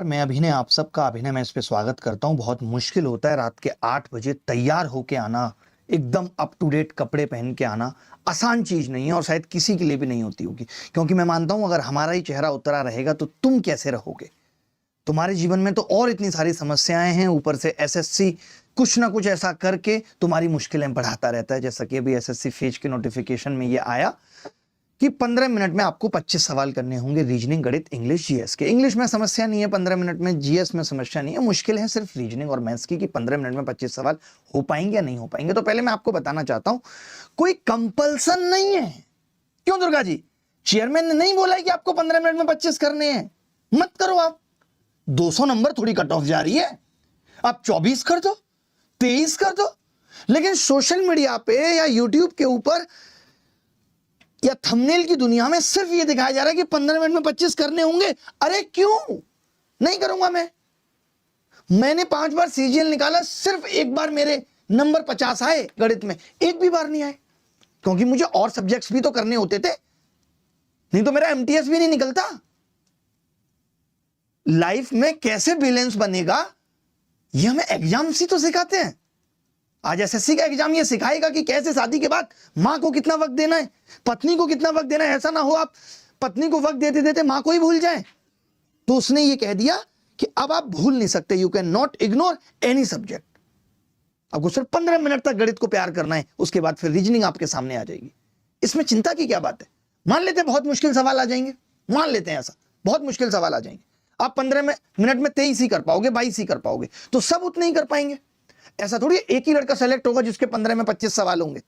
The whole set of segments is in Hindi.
मैं अभिनय, आप सबका अभिनय मैं इस पे स्वागत करता हूं। बहुत मुश्किल होता है रात के 8 बजे तैयार होके आना, एकदम अप टू डेट कपड़े पहन के आना। आसान चीज नहीं है और शायद किसी के लिए भी नहीं होती होगी, क्योंकि मैं मानता हूं अगर हमारा ही चेहरा उतरा रहेगा तो तुम कैसे रहोगे। तुम्हारे जीवन में तो और इतनी सारी समस्याएं हैं, ऊपर से एसएससी कुछ ना कुछ ऐसा करके तुम्हारी मुश्किलें बढ़ाता रहता है। जैसा कि अभी एसएससी फेज के नोटिफिकेशन में ये आया कि 15 मिनट में आपको 25 सवाल करने होंगे, रीजनिंग, गणित, इंग्लिश, जीएस के। इंग्लिश में समस्या नहीं है 15 मिनट में, जीएस में समस्या नहीं है, मुश्किल है सिर्फ रीजनिंग और मैथ्स की कि 15 मिनट में 25 सवाल हो पाएंगे या नहीं हो पाएंगे। तो पहले मैं आपको बताना चाहता हूं, कोई कंपल्सन नहीं है। क्यों दुर्गा जी? चेयरमैन ने नहीं बोला है कि आपको 15 मिनट में 25 करने हैं, मत करो। आप 200 नंबर थोड़ी कट ऑफ जा रही है, आप 24 कर दो, 23 कर दो। लेकिन सोशल मीडिया पे या यूट्यूब के ऊपर या थंबनेल की दुनिया में सिर्फ ये दिखाया जा रहा है कि 15 मिनट में 25 करने होंगे। अरे क्यों नहीं करूंगा मैंने 5 बार सीजीएल निकाला, सिर्फ एक बार मेरे नंबर 50 आए गणित में, एक भी बार नहीं आए, क्योंकि मुझे और सब्जेक्ट्स भी तो करने होते थे, नहीं तो मेरा एमटीएस भी नहीं निकलता। लाइफ में कैसे बैलेंस बनेगा ये हमें एग्जाम ही तो सिखाते हैं। आज एसएससी का एग्जाम ये सिखाएगा कि कैसे शादी के बाद मां को कितना वक्त देना है, पत्नी को कितना वक्त देना है। ऐसा ना हो आप पत्नी को वक्त देते देते मां को ही भूल जाए। तो उसने ये कह दिया कि अब आप भूल नहीं सकते, you can not ignore any subject. आपको सिर्फ 15 मिनट तक गणित को प्यार करना है, उसके बाद फिर रीजनिंग आपके सामने आ जाएगी। इसमें चिंता की क्या बात है? मान लेते हैं बहुत मुश्किल सवाल आ जाएंगे, मान लेते हैं ऐसा बहुत मुश्किल सवाल आ जाएंगे, आप 15 मिनट में 23 ही कर पाओगे, 22 ही कर पाओगे, तो सब उतने ही कर पाएंगे। ऐसा थोड़ी एक ही लड़का सेलेक्ट होगा जिसके 15 में 25 सवाल होंगे।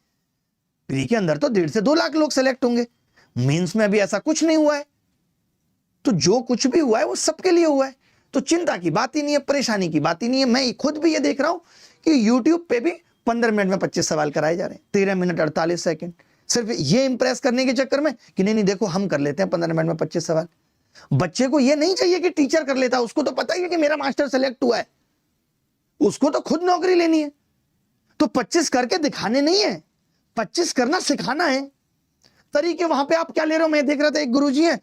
प्री के अंदर तो 1.5 से 2 लाख लोग सेलेक्ट होंगे। मेंस में अभी ऐसा कुछ नहीं हुआ है, तो जो कुछ भी हुआ है वो सबके लिए हुआ है। तो चिंता की बात ही नहीं है, परेशानी की बात ही नहीं है। मैं खुद भी ये देख रहा हूं कि यूट्यूब पे भी 15 मिनट में 25 सवाल कराए जा रहे हैं, 13 मिनट 48 सेकंड, सिर्फ ये इंप्रेस करने के चक्कर में कि नहीं देखो हम कर लेते हैं 15 मिनट में 25 सवाल। बच्चे को ये नहीं चाहिए कि टीचर कर लेता, उसको तो पता ही है कि मेरा मास्टर सेलेक्ट हुआ है, उसको तो खुद नौकरी लेनी है। तो 25 करके दिखाने नहीं है, 25 करना सिखाना है। तरीके वहां पे आप क्या ले रहे हो? मैं देख रहा था एक गुरुजी है,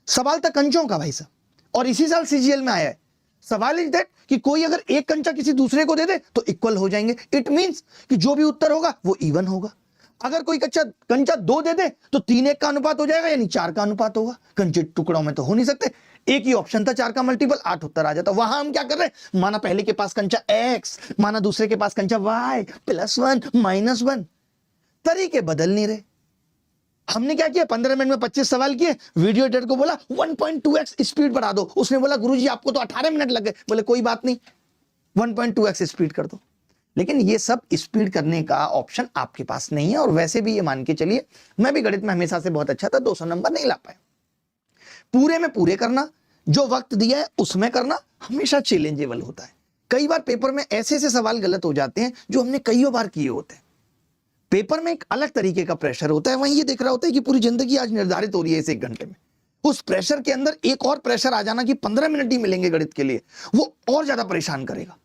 सवाल था कंचों का भाई साहब, और इसी साल सीजीएल में आया है। सवाल इज दैट कि कोई अगर एक कंचा किसी दूसरे को दे दे तो इक्वल हो जाएंगे। इट मींस कि जो भी उत्तर होगा वो इवन होगा। अगर कोई कंचा 2 दे दे तो 3:1 का अनुपात हो जाएगा, यानी 4 का अनुपात होगा। कंचे टुकड़ों में तो हो नहीं सकते, एक ही ऑप्शन था 4 का मल्टीपल, 8 उत्तर आ जाता। वहां हम क्या कर रहे हैं? माना पहले के पास कंचा x, माना दूसरे के पास कंचा y, +1 -1, तरीके बदल नहीं रहे। हमने क्या किया? 15 मिनट में 25 सवाल किए, वीडियो एडिटर को बोला 1.2x स्पीड बढ़ा दो, उसने बोला गुरुजी आपको तो 18 मिनट लग गए। बोले कोई बात नहीं, 1.2x स्पीड कर दो। लेकिन ये सब स्पीड करने का ऑप्शन आपके पास नहीं है। और वैसे भी ये मान के चलिए, मैं भी गणित में हमेशा से बहुत अच्छा था, 200 नंबर नहीं ला पाए। पूरे में पूरे करना, जो वक्त दिया है उसमें करना हमेशा चैलेंजेबल होता है। कई बार पेपर में ऐसे ऐसे सवाल गलत हो जाते हैं जो हमने कई बार किए होते हैं। पेपर में एक अलग तरीके का प्रेशर होता है, वहीं ये दिख रहा होता है कि पूरी जिंदगी आज निर्धारित हो रही है इस 1 घंटे में। उस प्रेशर के अंदर एक और प्रेशर आ जाना कि 15 मिनट ही मिलेंगे गणित के लिए, वो और ज्यादा परेशान करेगा।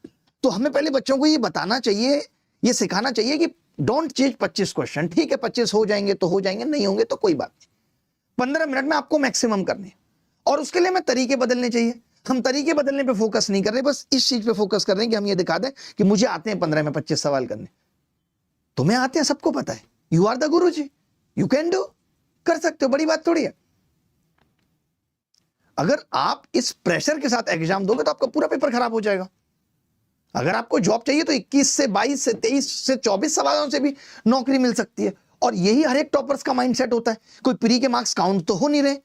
तो हमें पहले बच्चों को ये बताना चाहिए, ये सिखाना चाहिए कि डोंट चेंज 25 क्वेश्चन। ठीक है 25 हो जाएंगे तो हो जाएंगे, नहीं होंगे तो कोई बात नहीं, 15 मिनट में आपको मैक्सिमम करने। और उसके लिए हमें तरीके बदलने चाहिए। हम तरीके बदलने पे फोकस नहीं कर रहे, बस इस चीज पे फोकस कर रहे हैं कि हम ये दिखा दें कि मुझे आते हैं 15 में 25 सवाल करने। तुम्हें आते हैं, सबको पता है, you are the Guru ji, you can do, कर सकते हो, बड़ी बात थोड़ी है। अगर आप इस प्रेशर के साथ एग्जाम दोगे तो आपका पूरा पेपर खराब हो जाएगा। अगर आपको जॉब चाहिए तो 21 से 22 से 23 से 24 सवालों से भी नौकरी मिल सकती है। और यही हर एक टॉपर्स का माइंडसेट होता है। कोई प्री के मार्क्स काउंट तो हो नहीं रहे,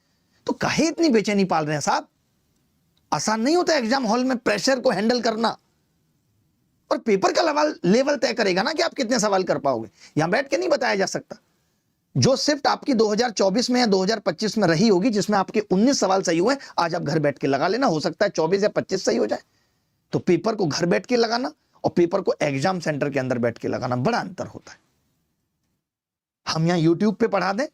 तो काहे इतनी बेचैनी पाल रहे हैं साहब? आसान नहीं होता एग्जाम हॉल में प्रेशर को हैंडल करना। और पेपर का लेवल तय करेगा ना कि आप कितने सवाल कर पाओगे। यहां बैठ के नहीं बताया जा सकता। जो शिफ्ट आपकी 2024 में या 2025 में रही होगी, जिसमें आपके 19 सवाल सही हुए, आज आप घर बैठ के लगा लेना, हो सकता है 24 या 25 सही हो जाए। तो पेपर को घर बैठ के लगाना और पेपर को एग्जाम सेंटर के अंदर बैठ के लगाना, बड़ा अंतर होता है। हम यहां यूट्यूब पे पढ़ा दें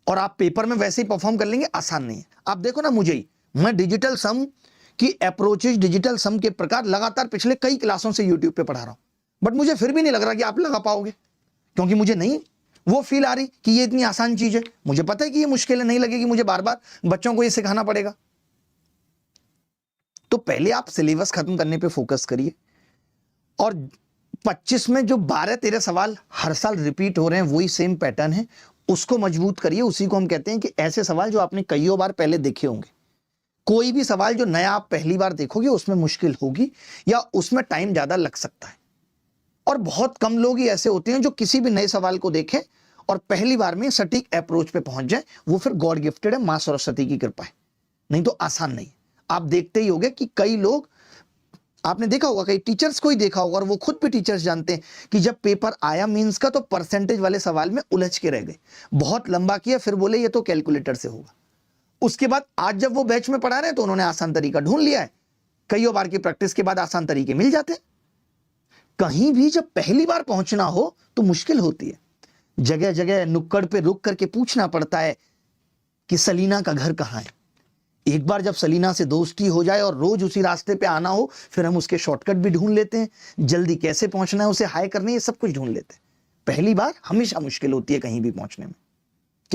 और आप पेपर में वैसे ही परफॉर्म कर लेंगे, आसान नहीं है। आप देखो ना मुझे ही, मैं डिजिटल सम की अप्रोचेज, डिजिटल सम के प्रकार लगातार पिछले कई क्लासों से यूट्यूब पे पढ़ा रहा हूं, बट मुझे फिर भी नहीं लग रहा कि आप लगा पाओगे, क्योंकि मुझे नहीं वो फील आ रही कि ये इतनी आसान चीज है। मुझे पता है कि ये मुश्किल है, नहीं लगेगी, मुझे बार बार बच्चों को ये सिखाना पड़ेगा। तो पहले आप सिलेबस खत्म करने पे फोकस करिए, और 25 में जो 12-13 सवाल हर साल रिपीट हो रहे हैं, वही सेम पैटर्न है, उसको मजबूत करिए। उसी को हम कहते हैं कि ऐसे सवाल जो आपने कईयों बार पहले देखे होंगे। कोई भी सवाल जो नया आप पहली बार देखोगे उसमें मुश्किल होगी या उसमें टाइम ज्यादा लग सकता है, और बहुत कम लोग ही ऐसे होते हैं जो किसी भी नए सवाल को देखें और पहली बार में सटीक अप्रोच पे पहुंच जाए। वो फिर गॉड गिफ्टेड है, मां सरस्वती की कृपा है, नहीं तो आसान नहीं। आप देखते ही होंगे कि कई लोग, आपने देखा होगा कई टीचर्स को ही देखा होगा, और वो खुद भी टीचर्स जानते हैं कि जब पेपर आया मींस का, तो परसेंटेज वाले सवाल में उलझ के रह गए, बहुत लंबा किया, फिर बोले ये तो कैलकुलेटर से होगा। उसके बाद आज जब वो बैच में पढ़ा रहे हैं तो उन्होंने आसान तरीका ढूंढ लिया है। कई बार की प्रैक्टिस के बाद आसान तरीके मिल जाते हैं। कहीं भी जब पहली बार पहुंचना हो तो मुश्किल होती है, जगह जगह नुक्कड़ पे रुक करके पूछना पड़ता है कि सलीना का घर कहाँ है। एक बार जब सलीना से दोस्ती हो जाए और रोज उसी रास्ते पे आना हो, फिर हम उसके शॉर्टकट भी ढूंढ लेते हैं, जल्दी कैसे पहुंचना है, उसे हाय करनी है, सब कुछ ढूंढ लेते हैं। पहली बार हमेशा मुश्किल होती है कहीं भी पहुंचने में।